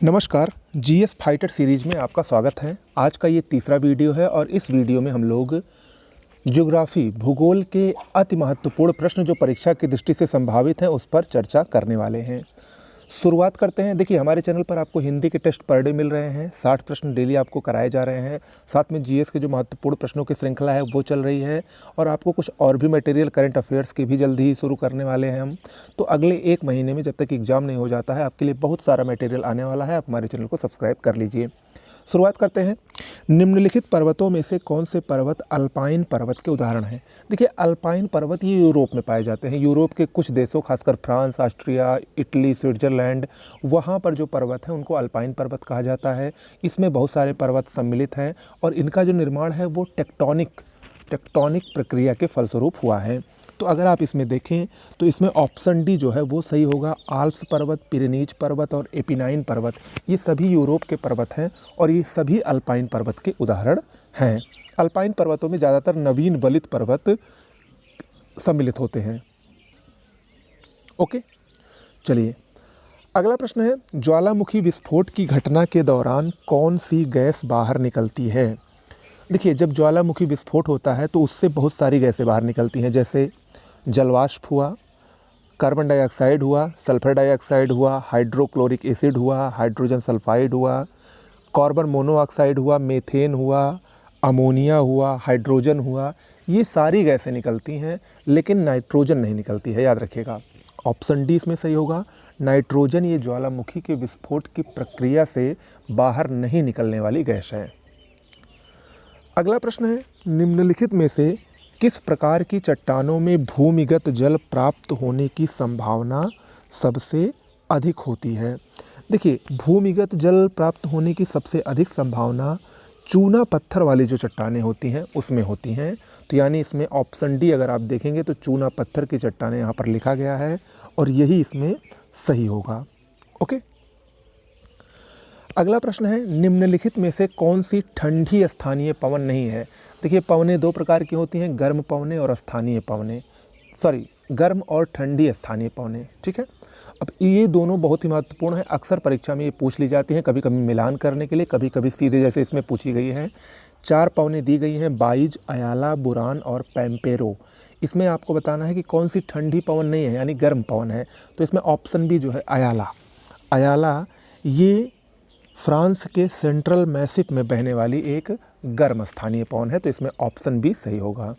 नमस्कार, GS fighter series में आपका स्वागत है। आज का ये तीसरा वीडियो है और इस वीडियो में हम लोग ज्योग्राफी भूगोल के अति महत्वपूर्ण प्रश्न जो परीक्षा की दृष्टि से संभावित हैं उस पर चर्चा करने वाले हैं। शुरुआत करते हैं। देखिए, हमारे चैनल पर आपको हिंदी के टेस्ट पर डे मिल रहे हैं, 60 प्रश्न डेली आपको कराए जा रहे हैं। साथ में जीएस के जो महत्वपूर्ण प्रश्नों की श्रृंखला है वो चल रही है और आपको कुछ और भी मटेरियल करंट अफेयर्स की भी जल्दी ही शुरू करने वाले हैं हम। तो अगले 1 महीने में जब तक एग्ज़ाम नहीं हो जाता है आपके लिए बहुत सारा मटेरियल आने वाला है। आप हमारे चैनल को सब्सक्राइब कर लीजिए। शुरुआत करते हैं। निम्नलिखित पर्वतों में से कौन से पर्वत अल्पाइन पर्वत के उदाहरण हैं? देखिए, अल्पाइन पर्वत ये यूरोप में पाए जाते हैं। यूरोप के कुछ देशों, खासकर फ्रांस, ऑस्ट्रिया, इटली, स्विट्ज़रलैंड, वहाँ पर जो पर्वत हैं उनको अल्पाइन पर्वत कहा जाता है। इसमें बहुत सारे पर्वत सम्मिलित हैं और इनका जो निर्माण है वो टेक्टोनिक प्रक्रिया के फलस्वरूप हुआ है। तो अगर आप इसमें देखें तो इसमें ऑप्शन डी जो है वो सही होगा। आल्प्स पर्वत, पिरेनीज पर्वत और एपिनाइन पर्वत ये सभी यूरोप के पर्वत हैं और ये सभी अल्पाइन पर्वत के उदाहरण हैं। अल्पाइन पर्वतों में ज़्यादातर नवीन वलित पर्वत सम्मिलित होते हैं। ओके, चलिए अगला प्रश्न है, ज्वालामुखी विस्फोट की घटना के दौरान कौन सी गैस बाहर निकलती है? देखिए, जब ज्वालामुखी विस्फोट होता है तो उससे बहुत सारी गैसें बाहर निकलती हैं, जैसे जलवाष्प हुआ, कार्बन डाइऑक्साइड हुआ, सल्फर डाइऑक्साइड हुआ, हाइड्रोक्लोरिक एसिड हुआ, हाइड्रोजन सल्फाइड हुआ, कार्बन मोनोऑक्साइड हुआ, मीथेन हुआ, अमोनिया हुआ, हाइड्रोजन हुआ। ये सारी गैसें निकलती हैं लेकिन नाइट्रोजन नहीं निकलती है, याद रखिएगा। ऑप्शन डी इसमें सही होगा। नाइट्रोजन ये ज्वालामुखी के विस्फोट की प्रक्रिया से बाहर नहीं निकलने वाली गैस है। अगला प्रश्न है, निम्नलिखित में से किस प्रकार की चट्टानों में भूमिगत जल प्राप्त होने की संभावना सबसे अधिक होती है? देखिए, भूमिगत जल प्राप्त होने की सबसे अधिक संभावना चूना पत्थर वाली जो चट्टानें होती हैं उसमें होती हैं। तो यानी इसमें ऑप्शन डी अगर आप देखेंगे तो चूना पत्थर की चट्टानें यहाँ पर लिखा गया है और यही इसमें सही होगा। ओके, अगला प्रश्न है, निम्नलिखित में से कौन सी ठंडी स्थानीय पवन नहीं है? देखिए, पवनें 2 प्रकार की होती हैं, गर्म पवनें और स्थानीय पवनें। गर्म और ठंडी स्थानीय पवनें। ठीक है, अब ये दोनों बहुत ही महत्वपूर्ण है। अक्सर परीक्षा में ये पूछ ली जाती हैं, कभी कभी मिलान करने के लिए, कभी कभी सीधे, जैसे इसमें पूछी गई है। 4 पवनें दी गई हैं, बाइज, अयाला, बुरान और पैम्पेरो। इसमें आपको बताना है कि कौन सी ठंडी पवन नहीं है, यानी गर्म पवन है। तो इसमें ऑप्शन बी जो है अयाला ये फ्रांस के सेंट्रल मैसिफ में बहने वाली एक गर्म स्थानीय पवन है। तो इसमें ऑप्शन बी सही होगा।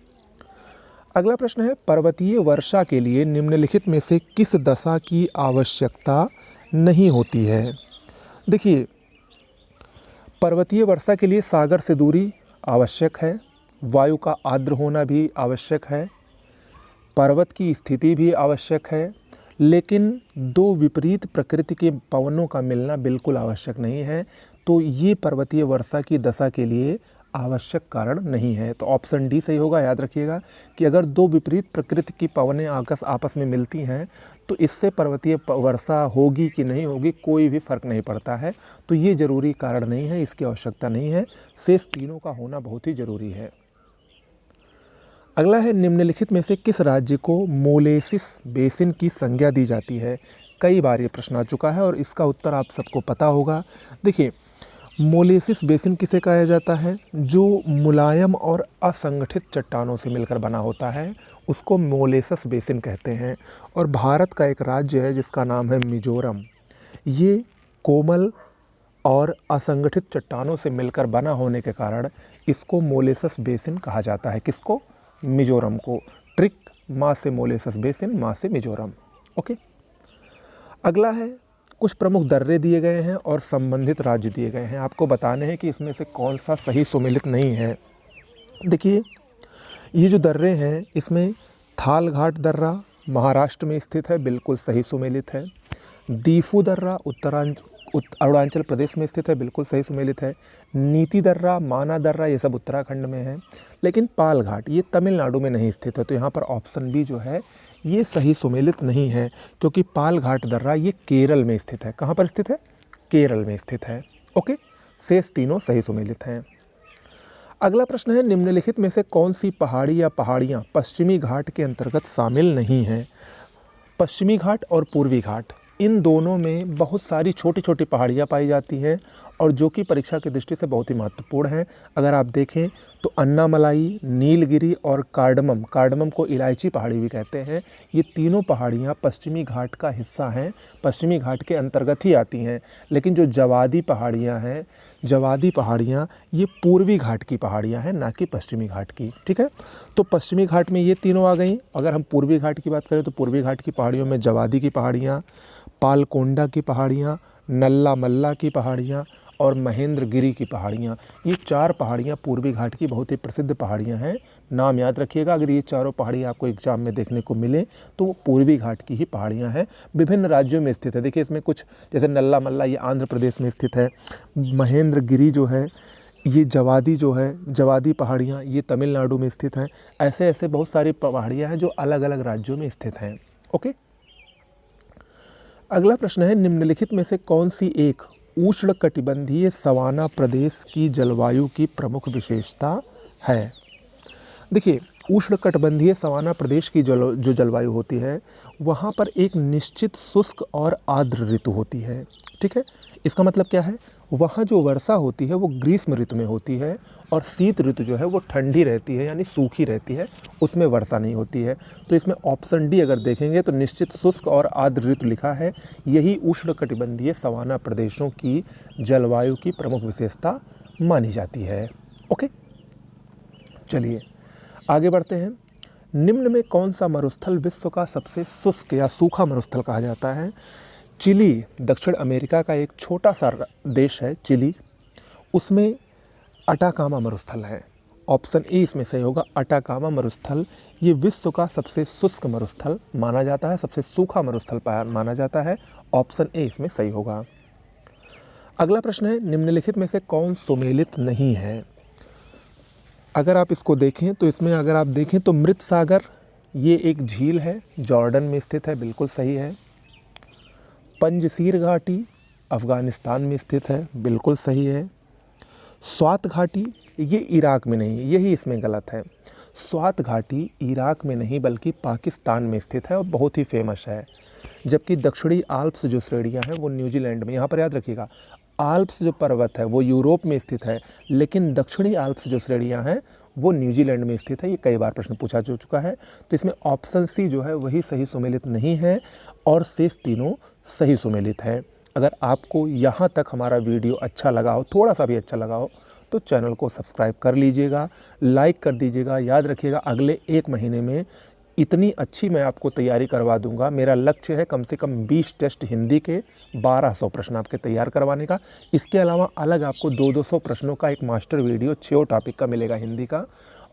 अगला प्रश्न है, पर्वतीय वर्षा के लिए निम्नलिखित में से किस दशा की आवश्यकता नहीं होती है? देखिए, पर्वतीय वर्षा के लिए सागर से दूरी आवश्यक है, वायु का आर्द्र होना भी आवश्यक है, पर्वत की स्थिति भी आवश्यक है, लेकिन 2 विपरीत प्रकृति के पवनों का मिलना बिल्कुल आवश्यक नहीं है। तो ये पर्वतीय वर्षा की दशा के लिए आवश्यक कारण नहीं है। तो ऑप्शन डी सही होगा। याद रखिएगा कि अगर 2 विपरीत प्रकृति की पवनें आपस में मिलती हैं तो इससे पर्वतीय वर्षा होगी कि नहीं होगी कोई भी फर्क नहीं पड़ता है। तो ये ज़रूरी कारण नहीं है, इसकी आवश्यकता नहीं है। शेष तीनों का होना बहुत ही ज़रूरी है। अगला है, निम्नलिखित में से किस राज्य को मोलेसिस बेसिन की संज्ञा दी जाती है? कई बार ये प्रश्न आ चुका है और इसका उत्तर आप सबको पता होगा। देखिए, मोलेसिस बेसिन किसे कहा जाता है? जो मुलायम और असंगठित चट्टानों से मिलकर बना होता है उसको मोलेसिस बेसिन कहते हैं। और भारत का एक राज्य है जिसका नाम है मिजोरम। ये कोमल और असंगठित चट्टानों से मिलकर बना होने के कारण इसको मोलेसिस बेसिन कहा जाता है। किसको? मिजोरम को। ट्रिक, माँ से मोलेसिस बेसिन, माँ से मिजोरम। ओके, अगला है, कुछ प्रमुख दर्रे दिए गए हैं और संबंधित राज्य दिए गए हैं। आपको बताने हैं कि इसमें से कौन सा सही सुमेलित नहीं है। देखिए, ये जो दर्रे हैं इसमें थालघाट दर्रा महाराष्ट्र में स्थित है, बिल्कुल सही सुमेलित है। दीफू दर्रा अरुणाचल प्रदेश में स्थित है, बिल्कुल सही सुमेलित है। नीति दर्रा, माना दर्रा ये सब उत्तराखंड में है। लेकिन पालघाट ये तमिलनाडु में नहीं स्थित है। तो यहाँ पर ऑप्शन बी जो है ये सही सुमेलित नहीं है, क्योंकि पालघाट दर्रा ये केरल में स्थित है। कहाँ पर स्थित है? केरल में स्थित है। ओके, शेष तीनों सही सुमेलित हैं। अगला प्रश्न है, निम्नलिखित में से कौन सी पहाड़ी या पहाड़ियाँ पश्चिमी घाट के अंतर्गत शामिल नहीं हैं? पश्चिमी घाट और पूर्वी घाट इन दोनों में बहुत सारी छोटी छोटी पहाड़ियाँ पाई जाती हैं और जो कि परीक्षा की दृष्टि से बहुत ही महत्वपूर्ण हैं। अगर आप देखें तो अन्नामलाई, नीलगिरी और कार्डमम को इलायची पहाड़ी भी कहते हैं, ये तीनों पहाड़ियाँ पश्चिमी घाट का हिस्सा हैं, पश्चिमी घाट के अंतर्गत ही आती हैं। लेकिन जो जवादी पहाड़ियाँ हैं, जवादी पहाड़ियाँ ये पूर्वी घाट की पहाड़ियाँ हैं, ना कि पश्चिमी घाट की। ठीक है, तो पश्चिमी घाट में ये तीनों आ गई। अगर हम पूर्वी घाट की बात करें तो पूर्वी घाट की पहाड़ियों में जवादी की पहाड़ियाँ, पालकोंडा की पहाड़ियाँ, नल्ला मल्ला की पहाड़ियाँ और महेंद्रगिरी की पहाड़ियाँ, ये 4 पहाड़ियाँ पूर्वी घाट की बहुत ही प्रसिद्ध पहाड़ियाँ हैं। नाम याद रखिएगा, अगर ये चारों पहाड़ियाँ आपको एग्जाम में देखने को मिले तो वो पूर्वी घाट की ही पहाड़ियाँ हैं, विभिन्न राज्यों में स्थित है। देखिए इसमें कुछ जैसे नल्ला मल्ला ये आंध्र प्रदेश में स्थित है, महेंद्रगिरी जो है ये जवादी पहाड़ियाँ ये तमिलनाडु में स्थित हैं। ऐसे ऐसे बहुत सारी पहाड़ियाँ हैं जो अलग अलग राज्यों में स्थित हैं। ओके, अगला प्रश्न है, निम्नलिखित में से कौन सी एक उष्णकटिबंधीय सवाना प्रदेश की जलवायु की प्रमुख विशेषता है? देखिए, उष्णकटिबंधीय सवाना प्रदेश की जो जलवायु होती है वहाँ पर एक निश्चित शुष्क और आर्द्र ऋतु होती है। ठीक है, इसका मतलब क्या है, वहाँ जो वर्षा होती है वो ग्रीष्म ऋतु में होती है और शीत ऋतु जो है वो ठंडी रहती है, यानी सूखी रहती है, उसमें वर्षा नहीं होती है। तो इसमें ऑप्शन डी अगर देखेंगे तो निश्चित शुष्क और आर्द्र ऋतु लिखा है, यही उष्णकटिबंधीय सवाना प्रदेशों की जलवायु की प्रमुख विशेषता मानी जाती है। ओके, चलिए आगे बढ़ते हैं। निम्न में कौन सा मरुस्थल विश्व का सबसे शुष्क या सूखा मरुस्थल कहा जाता है? चिली, दक्षिण अमेरिका का एक छोटा सा देश है चिली, उसमें अटाकामा मरुस्थल है। ऑप्शन ए इसमें सही होगा, अटाकामा मरुस्थल ये विश्व का सबसे शुष्क मरुस्थल माना जाता है, सबसे सूखा मरुस्थल माना जाता है। ऑप्शन ए इसमें सही होगा। अगला प्रश्न है, निम्नलिखित में से कौन सुमेलित नहीं है? अगर आप इसको देखें तो इसमें अगर आप देखें तो मृत सागर ये एक झील है, जॉर्डन में स्थित है, बिल्कुल सही है। पंजसीर घाटी अफ़गानिस्तान में स्थित है, बिल्कुल सही है। स्वात घाटी ये इराक में नहीं, यही इसमें गलत है। स्वात घाटी इराक में नहीं बल्कि पाकिस्तान में स्थित है और बहुत ही फेमस है। जबकि दक्षिणी आल्प्स जो श्रेणियाँ हैं वो न्यूजीलैंड में, यहाँ पर याद रखिएगा आल्प्स जो पर्वत है वो यूरोप में स्थित है, लेकिन दक्षिणी आल्प्स जो श्रेणियाँ हैं वो न्यूजीलैंड में स्थित है। ये कई बार प्रश्न पूछा जा चुका है। तो इसमें ऑप्शन सी जो है वही सही सुमेलित नहीं है और शेष तीनों सही सुमेलित है। अगर आपको यहाँ तक हमारा वीडियो अच्छा लगा हो, थोड़ा सा भी अच्छा लगा हो, तो चैनल को सब्सक्राइब कर लीजिएगा, लाइक कर दीजिएगा। याद रखिएगा अगले 1 महीने में इतनी अच्छी मैं आपको तैयारी करवा दूंगा। मेरा लक्ष्य है कम से कम 20 टेस्ट हिंदी के 1200 प्रश्न आपके तैयार करवाने का। इसके अलावा अलग आपको 200 प्रश्नों का एक मास्टर वीडियो 6 टॉपिक का मिलेगा हिंदी का,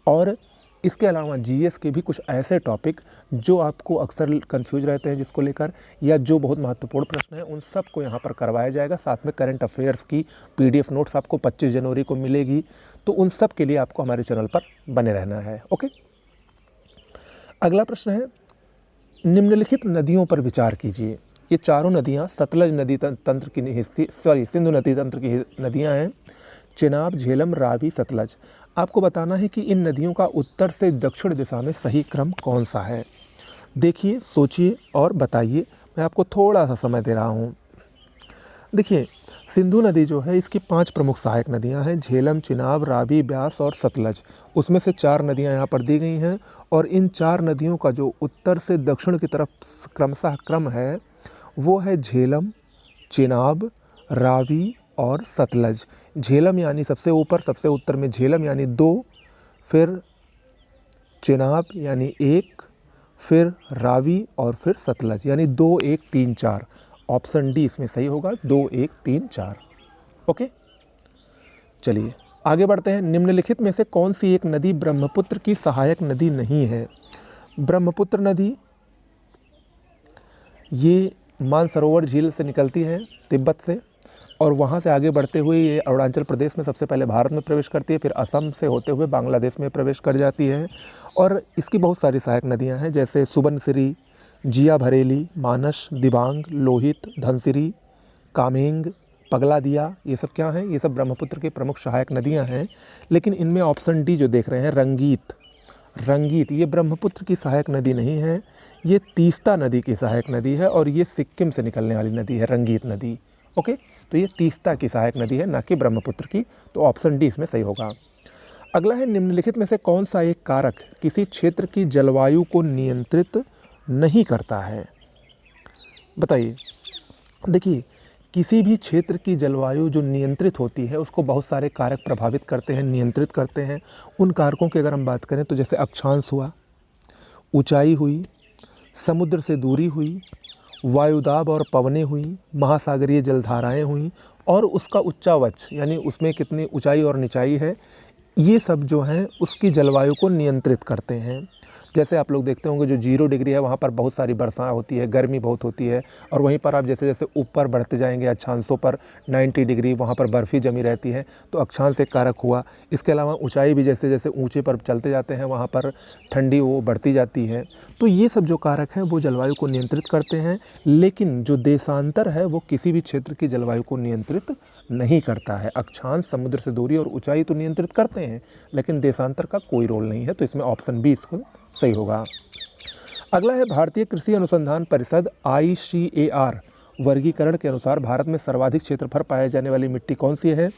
और इसके अलावा जीएस के भी कुछ ऐसे टॉपिक जो आपको अक्सर कंफ्यूज रहते हैं जिसको लेकर, या जो बहुत महत्वपूर्ण प्रश्न हैं, उन सब को यहाँ पर करवाया जाएगा। साथ में करंट अफेयर्स की PDF नोट्स आपको 25 जनवरी को मिलेगी। तो उन सब के लिए आपको हमारे चैनल पर बने रहना है। ओके, अगला प्रश्न है, निम्नलिखित नदियों पर विचार कीजिए। ये चारों नदियाँ सतलज नदी तंत्र की सिंधु नदी तंत्र की नदियाँ हैं, चिनाब, झेलम, रावी, सतलज। आपको बताना है कि इन नदियों का उत्तर से दक्षिण दिशा में सही क्रम कौन सा है। देखिए, सोचिए और बताइए। मैं आपको थोड़ा सा समय दे रहा हूँ। देखिए, सिंधु नदी जो है इसकी 5 प्रमुख सहायक नदियां हैं, झेलम, चिनाब, रावी, ब्यास और सतलज। उसमें से 4 नदियां यहाँ पर दी गई हैं और इन 4 नदियों का जो उत्तर से दक्षिण की तरफ क्रमशः क्रम है वो है झेलम, चिनाब, रावी और सतलज। झेलम यानी सबसे ऊपर, सबसे उत्तर में झेलम यानी 2, फिर चिनाब यानी 1, फिर रावी और फिर सतलज यानी 2, 1, 3, 4। ऑप्शन डी इसमें सही होगा, 2, 1, 3, 4। ओके, चलिए आगे बढ़ते हैं। निम्नलिखित में से कौन सी एक नदी ब्रह्मपुत्र की सहायक नदी नहीं है? ब्रह्मपुत्र नदी ये मानसरोवर झील से निकलती है तिब्बत से, और वहाँ से आगे बढ़ते हुए ये अरुणाचल प्रदेश में सबसे पहले भारत में प्रवेश करती है, फिर असम से होते हुए बांग्लादेश में प्रवेश कर जाती है। और इसकी बहुत सारी सहायक नदियाँ हैं, जैसे सुबनसिरी, जिया भरेली, मानस, दिबांग, लोहित, धनसिरी, कामेंग, पगलादिया। ये सब क्या हैं? ये सब ब्रह्मपुत्र की प्रमुख सहायक नदियां हैं। लेकिन इनमें ऑप्शन डी जो देख रहे हैं, रंगीत, ये ब्रह्मपुत्र की सहायक नदी नहीं है, ये तीस्ता नदी की सहायक नदी है और ये सिक्किम से निकलने वाली नदी है, रंगीत नदी। ओके, तो ये तीस्ता की सहायक नदी है, ना कि ब्रह्मपुत्र की। तो ऑप्शन डी इसमें सही होगा। अगला है, निम्नलिखित में से कौन सा एक कारक किसी क्षेत्र की जलवायु को नियंत्रित नहीं करता है? बताइए। देखिए, किसी भी क्षेत्र की जलवायु जो नियंत्रित होती है उसको बहुत सारे कारक प्रभावित करते हैं, नियंत्रित करते हैं। उन कारकों की अगर हम बात करें तो जैसे अक्षांश हुआ, ऊंचाई हुई, समुद्र से दूरी हुई, वायुदाब और पवनें हुई, महासागरीय जलधाराएं हुई और उसका उच्चावच यानी उसमें कितनी ऊंचाई और निचाई है, ये सब जो हैं उसकी जलवायु को नियंत्रित करते हैं। जैसे आप लोग देखते होंगे जो 0 डिग्री है वहाँ पर बहुत सारी वर्षा होती है, गर्मी बहुत होती है, और वहीं पर आप जैसे जैसे ऊपर बढ़ते जाएंगे अक्षांशों पर 90 डिग्री वहाँ पर बर्फ़ ही जमी रहती है, तो अक्षांश एक कारक हुआ। इसके अलावा ऊंचाई भी जैसे जैसे ऊंचे पर चलते जाते हैं वहाँ पर ठंडी वो बढ़ती जाती है। तो ये सब जो कारक हैं वो जलवायु को नियंत्रित करते हैं, लेकिन जो देशांतर है वो किसी भी क्षेत्र की जलवायु को नियंत्रित नहीं करता है। अक्षांश, समुद्र से दूरी और ऊंचाई तो नियंत्रित करते हैं, लेकिन देशांतर का कोई रोल नहीं है। तो इसमें ऑप्शन बी इसको सही होगा। अगला है, भारतीय कृषि अनुसंधान परिषद ICAR वर्गीकरण के अनुसार भारत में सर्वाधिक क्षेत्रफल पाए जाने वाली मिट्टी कौन सी है?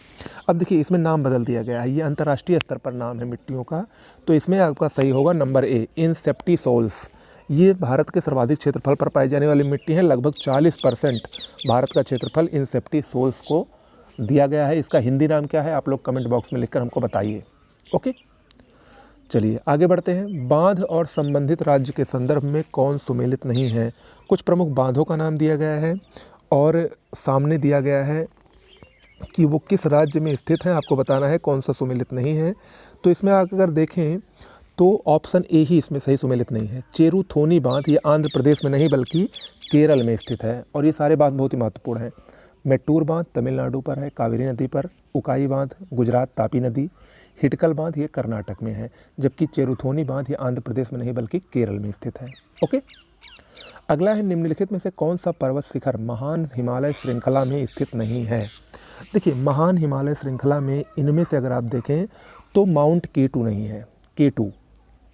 अब देखिए, इसमें नाम बदल दिया गया है, ये अंतर्राष्ट्रीय स्तर पर नाम है मिट्टियों का। तो इसमें आपका सही होगा नंबर ए, इनसेप्टिसोल्स। ये भारत के सर्वाधिक क्षेत्रफल पर पाई जाने वाली मिट्टी है। लगभग 40% भारत का क्षेत्रफल इनसेप्टिसोल्स को दिया गया है। इसका हिंदी नाम क्या है आप लोग कमेंट बॉक्स में लिखकर हमको बताइए। ओके, चलिए आगे बढ़ते हैं। बांध और संबंधित राज्य के संदर्भ में कौन सुमेलित नहीं है? कुछ प्रमुख बांधों का नाम दिया गया है और सामने दिया गया है कि वो किस राज्य में स्थित हैं, आपको बताना है कौन सा सुमेलित नहीं है। तो इसमें अगर देखें तो ऑप्शन ए ही इसमें सही सुमेलित नहीं है। चेरुथोनी बांध ये आंध्र प्रदेश में नहीं बल्कि केरल में स्थित है, और ये सारे बांध बहुत ही महत्वपूर्ण हैं। मेट्टूर बांध तमिलनाडु पर है, कावेरी नदी पर। उकाई बांध गुजरात तापी नदी। हिटकल बांध ये कर्नाटक में है, जबकि चेरुथोनी बांध ये आंध्र प्रदेश में नहीं बल्कि केरल में स्थित है। ओके, अगला है, निम्नलिखित में से कौन सा पर्वत शिखर महान हिमालय श्रृंखला में स्थित नहीं है? देखिए, महान हिमालय श्रृंखला में इनमें से अगर आप देखें तो माउंट K2 नहीं है। K2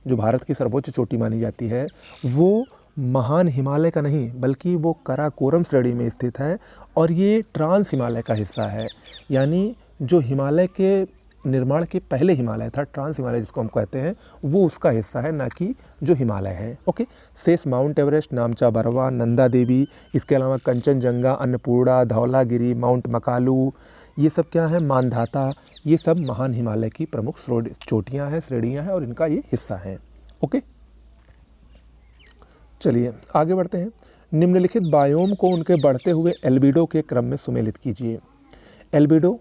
जो भारत की सर्वोच्च चोटी मानी जाती है वो महान हिमालय का नहीं बल्कि वो काराकोरम श्रेणी में स्थित है, और ये ट्रांस हिमालय का हिस्सा है। यानी जो हिमालय के निर्माण के पहले हिमालय था, ट्रांस हिमालय जिसको हम कहते हैं, वो उसका हिस्सा है, ना कि जो हिमालय है। ओके, शेष माउंट एवरेस्ट, नामचा बरवा, नंदा देवी, इसके अलावा कंचनजंगा, अन्नपूर्णा, धौलागिरी, माउंट मकालू, ये सब क्या है? मानधाता। ये सब महान हिमालय की प्रमुख चोटियाँ हैं, श्रेणियाँ हैं, और इनका ये हिस्सा है। ओके, चलिए आगे बढ़ते हैं। निम्नलिखित बायोम को उनके बढ़ते हुए एल्बिडो के क्रम में सुमेलित कीजिए। एल्बिडो,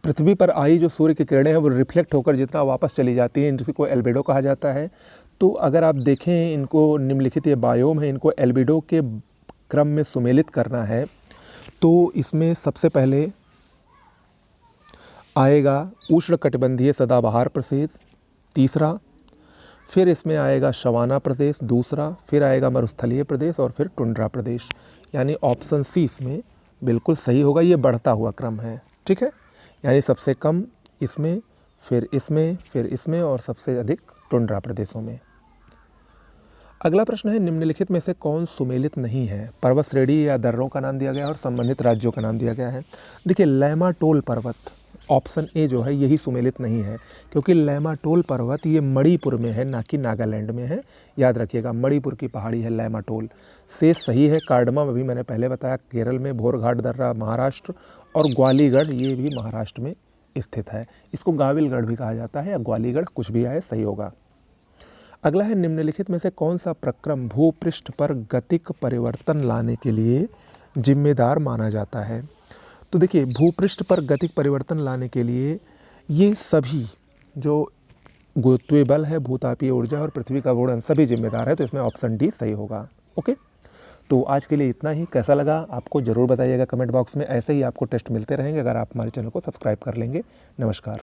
पृथ्वी पर आई जो सूर्य की किरणें हैं वो रिफ्लेक्ट होकर जितना वापस चली जाती हैं, जिसको एल्बिडो कहा जाता है। तो अगर आप देखें इनको, निम्नलिखित ये बायोम है, इनको एल्बिडो के क्रम में सुमेलित करना है तो इसमें सबसे पहले आएगा उष्णकटिबंधीय सदाबहार प्रदेश, तीसरा। फिर इसमें आएगा शवाना प्रदेश, दूसरा। फिर आएगा मरुस्थलीय प्रदेश और फिर टुंड्रा प्रदेश। यानी ऑप्शन सी इसमें बिल्कुल सही होगा। ये बढ़ता हुआ क्रम है, ठीक है। यानी सबसे कम इसमें, फिर इसमें, फिर इसमें, और सबसे अधिक टुंड्रा प्रदेशों में। अगला प्रश्न है, निम्नलिखित में से कौन सुमेलित नहीं है? पर्वत श्रेणी या दर्रों का नाम दिया गया है और संबंधित राज्यों का नाम दिया गया है। देखिए, लैमाटोल पर्वत, ऑप्शन ए जो है यही सुमेलित नहीं है, क्योंकि लैमाटोल पर्वत ये मणिपुर में है, ना कि नागालैंड में है। याद रखिएगा, मणिपुर की पहाड़ी है लैमाटोल। शेष सही है। कार्डमम अभी मैंने पहले बताया केरल में, भोरघाट दर्रा महाराष्ट्र, और ग्वालीगढ़ ये भी महाराष्ट्र में स्थित है। इसको गाविलगढ़ भी कहा जाता है, या ग्वालीगढ़, कुछ भी आए सही होगा। अगला है, निम्नलिखित में से कौन सा प्रक्रम भूपृष्ठ पर गतिक परिवर्तन लाने के लिए जिम्मेदार माना जाता है? तो देखिए, भूपृष्ठ पर गतिक परिवर्तन लाने के लिए ये सभी जो गुरुत्वीय बल है, भूतापीय ऊर्जा और पृथ्वी का घूर्णन सभी जिम्मेदार है। तो इसमें ऑप्शन डी सही होगा। ओके, तो आज के लिए इतना ही। कैसा लगा आपको ज़रूर बताइएगा कमेंट बॉक्स में। ऐसे ही आपको टेस्ट मिलते रहेंगे अगर आप हमारे चैनल को सब्सक्राइब कर लेंगे। नमस्कार।